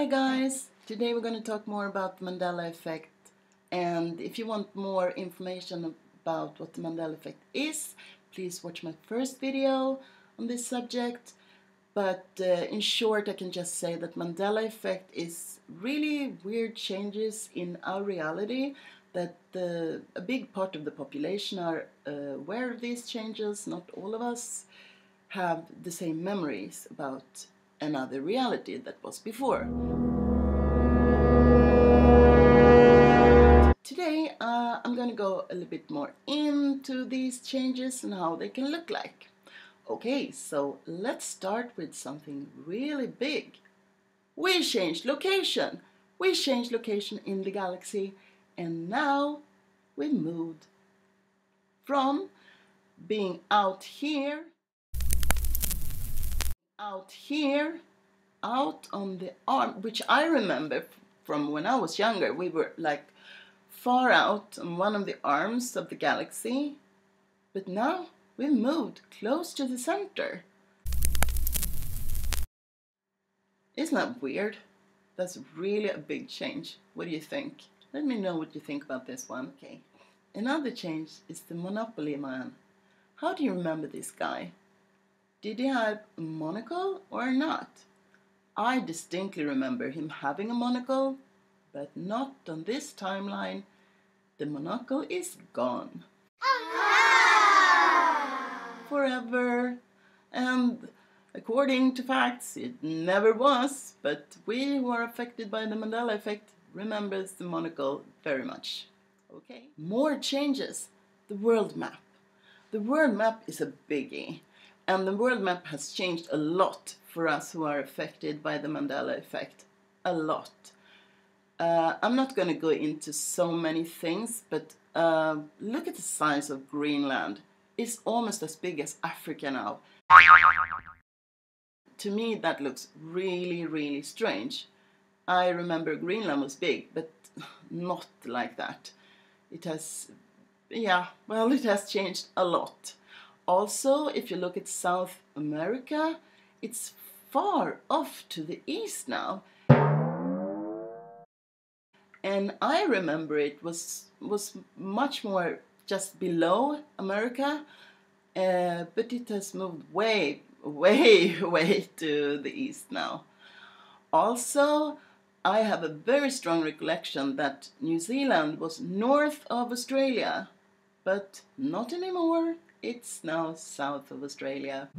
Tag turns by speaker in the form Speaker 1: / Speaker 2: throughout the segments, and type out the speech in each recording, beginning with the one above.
Speaker 1: Hi guys! Today we're going to talk more about the Mandela Effect, and if you want more information about what the Mandela Effect is, please watch my first video on this subject. But in short, I can just say that Mandela Effect is really weird changes in our reality, that a big part of the population are aware of these changes. Not all of us have the same memories about another reality that was before. Today I'm going to go a little bit more into these changes and how they can look like. Okay, so let's start with something really big. We changed location. We changed location in the galaxy, and now we moved from being out here, out on the arm, which I remember from when I was younger. We were like far out on one of the arms of the galaxy, but now we moved close to the center. Isn't that weird? That's really a big change. What do you think? Let me know what you think about this one. Okay. Another change is the Monopoly Man. How do you remember this guy? Did he have a monocle or not? I distinctly remember him having a monocle, but not on this timeline. The monocle is gone. Forever. And according to facts, it never was, but we who are affected by the Mandela Effect remembers the monocle very much. Okay. More changes. The world map. The world map is a biggie. And the world map has changed a lot for us who are affected by the Mandela Effect. A lot. I'm not going to go into so many things, but look at the size of Greenland. It's almost as big as Africa now. To me, that looks really, really strange. I remember Greenland was big, but not like that. It has, it has changed a lot. Also, if you look at South America, it's far off to the east now. And I remember it was much more just below America, but it has moved way, way, way to the east now. Also, I have a very strong recollection that New Zealand was north of Australia, but not anymore. It's now south of Australia.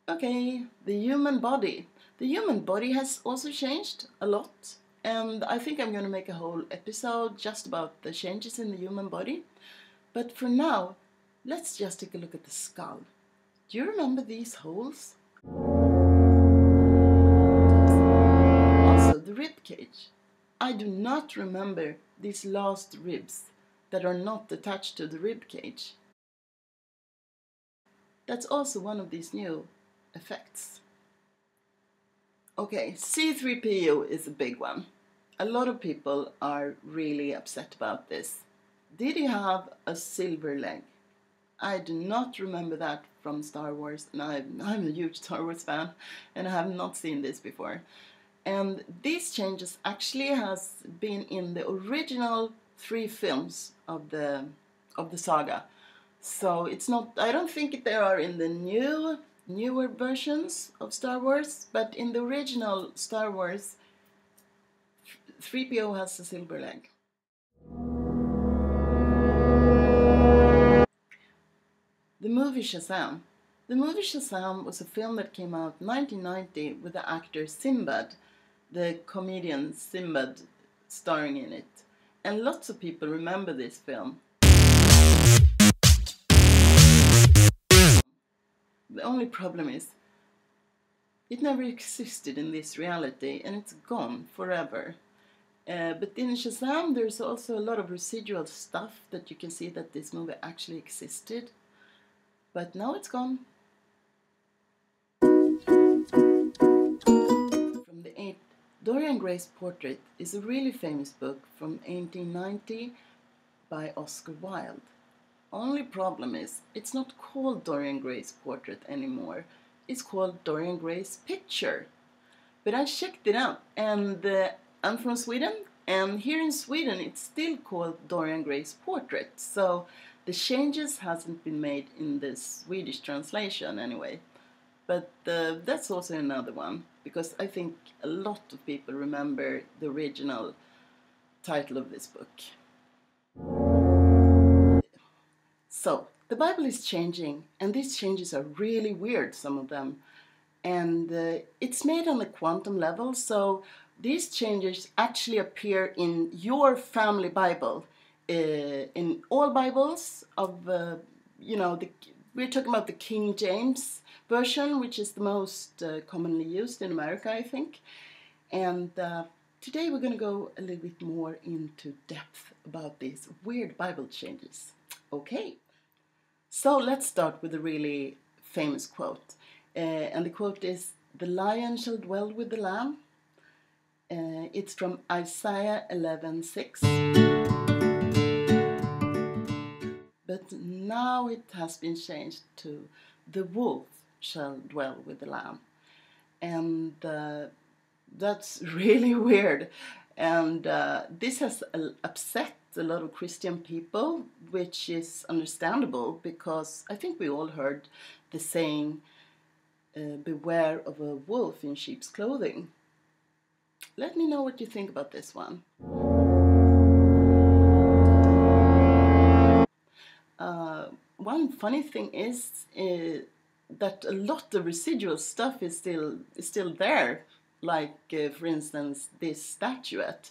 Speaker 1: Okay, the human body. The human body has also changed a lot, and I think I'm going to make a whole episode just about the changes in the human body. But for now, let's just take a look at the skull. Do you remember these holes? Also, the rib cage. I do not remember these last ribs that are not attached to the rib cage. That's also one of these new effects. Okay, C3PO is a big one. A lot of people are really upset about this. Did he have a silver leg? I do not remember that from Star Wars, and I'm a huge Star Wars fan, and I have not seen this before. And these changes actually has been in the original 3 films of the saga. So it's not, I don't think they are in the newer versions of Star Wars, but in the original Star Wars, 3PO has a silver leg. The movie Shazam. The movie Shazam was a film that came out in 1990 with the actor Sinbad, the comedian Sinbad, starring in it. And lots of people remember this film. The only problem is, it never existed in this reality, and it's gone forever. But in Shazam, there's also a lot of residual stuff that you can see that this movie actually existed. But now it's gone. From the 8th, Dorian Gray's Portrait is a really famous book from 1890 by Oscar Wilde. Only problem is, it's not called Dorian Gray's Portrait anymore. It's called Dorian Gray's Picture. But I checked it out, and I'm from Sweden, and here in Sweden it's still called Dorian Gray's Portrait, so the changes hasn't been made in the Swedish translation anyway. But that's also another one, because I think a lot of people remember the original title of this book. So, the Bible is changing, and these changes are really weird, some of them. And it's made on a quantum level, so these changes actually appear in your family Bible. In all Bibles of, we're talking about the King James version, which is the most commonly used in America, I think. And today we're going to go a little bit more into depth about these weird Bible changes. Okay, so let's start with a really famous quote. And the quote is, "The lion shall dwell with the lamb." It's from Isaiah 11:6. But now it has been changed to, "The wolf shall dwell with the lamb." And that's really weird. And this has upset a lot of Christian people, which is understandable, because I think we all heard the saying, beware of a wolf in sheep's clothing. Let me know what you think about this one. One funny thing is that a lot of residual stuff is still there, like for instance this statuette.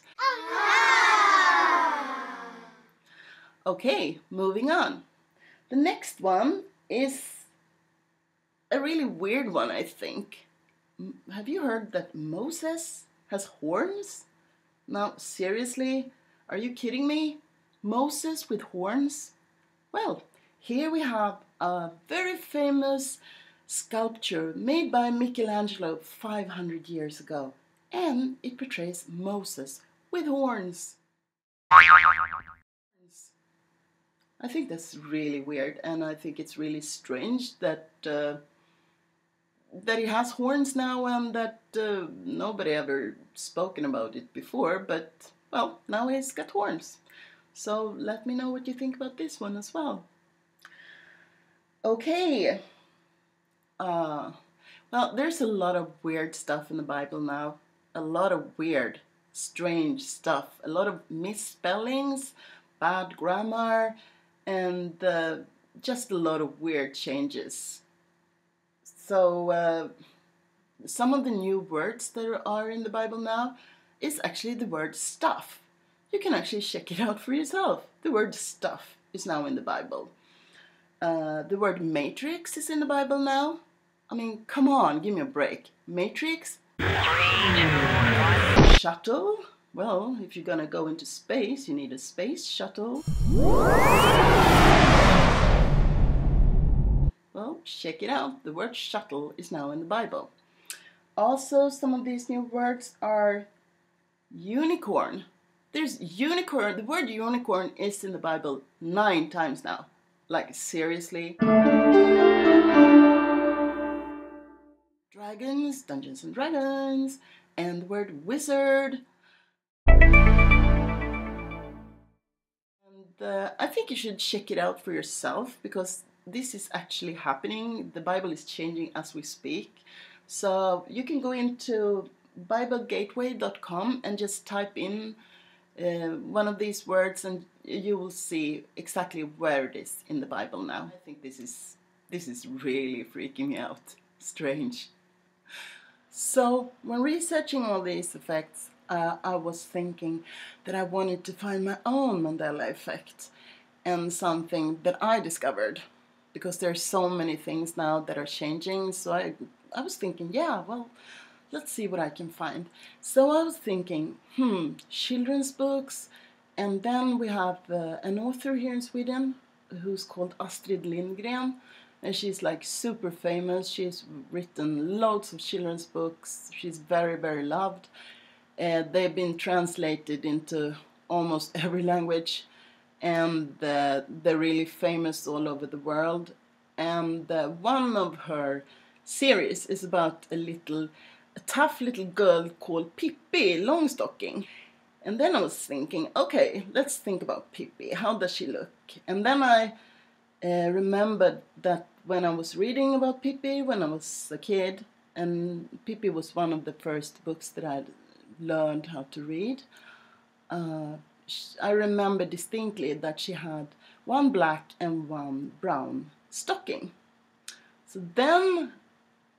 Speaker 1: Okay, moving on. The next one is a really weird one, I think. Have you heard that Moses has horns? Now, seriously? Are you kidding me? Moses with horns? Well, here we have a very famous sculpture made by Michelangelo 500 years ago, and it portrays Moses with horns. I think that's really weird, and I think it's really strange that he has horns now, and that nobody ever spoken about it before, but, well, now he's got horns. So let me know what you think about this one as well. Okay. Well, there's a lot of weird stuff in the Bible now. A lot of weird, strange stuff. A lot of misspellings, bad grammar, and just a lot of weird changes. So some of the new words that are in the Bible now is actually the word stuff. You can actually check it out for yourself. The word stuff is now in the Bible. The word matrix is in the Bible now. I mean, come on, give me a break. Matrix? 3, 2, 1. Shuttle? Well, if you're gonna go into space, you need a space shuttle. Well, check it out. The word shuttle is now in the Bible. Also, some of these new words are unicorn. There's unicorn. The word unicorn is in the Bible 9 times now. Like, seriously? Dragons, Dungeons and Dragons, and the word wizard. And I think you should check it out for yourself, because this is actually happening. The Bible is changing as we speak. So you can go into BibleGateway.com and just type in one of these words, and you will see exactly where it is in the Bible now. I think this is really freaking me out. Strange. So when researching all these effects, I was thinking that I wanted to find my own Mandela effect, and something that I discovered, because there are so many things now that are changing. So I was thinking, yeah, well, let's see what I can find. So I was thinking, children's books, and then we have an author here in Sweden who's called Astrid Lindgren, and she's like super famous. She's written loads of children's books. She's very, very loved. They've been translated into almost every language, and they're really famous all over the world. And one of her series is about a little a tough little girl called Pippi Longstocking. And then I was thinking, okay, let's think about Pippi. How does she look? And then I remembered that when I was reading about Pippi when I was a kid, and Pippi was one of the first books that I learned how to read, I remember distinctly that she had one black and one brown stocking. So then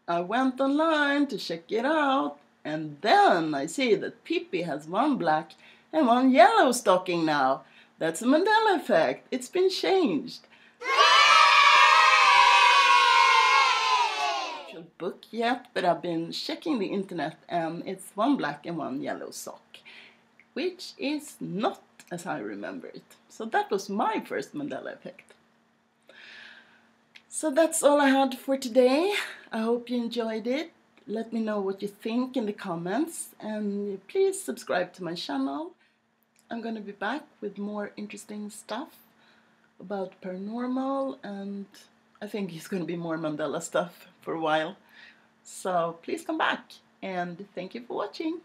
Speaker 1: I went online to check it out, and then I see that Pippi has one black and one yellow stocking now. That's a Mandela effect. It's been changed. Book yet, but I've been checking the internet, and it's one black and one yellow sock, which is not as I remember it. So that was my first Mandela effect. So that's all I had for today. I hope you enjoyed it. Let me know what you think in the comments, and please subscribe to my channel. I'm going to be back with more interesting stuff about paranormal, and I think it's going to be more Mandela stuff for a while. So please come back, and thank you for watching.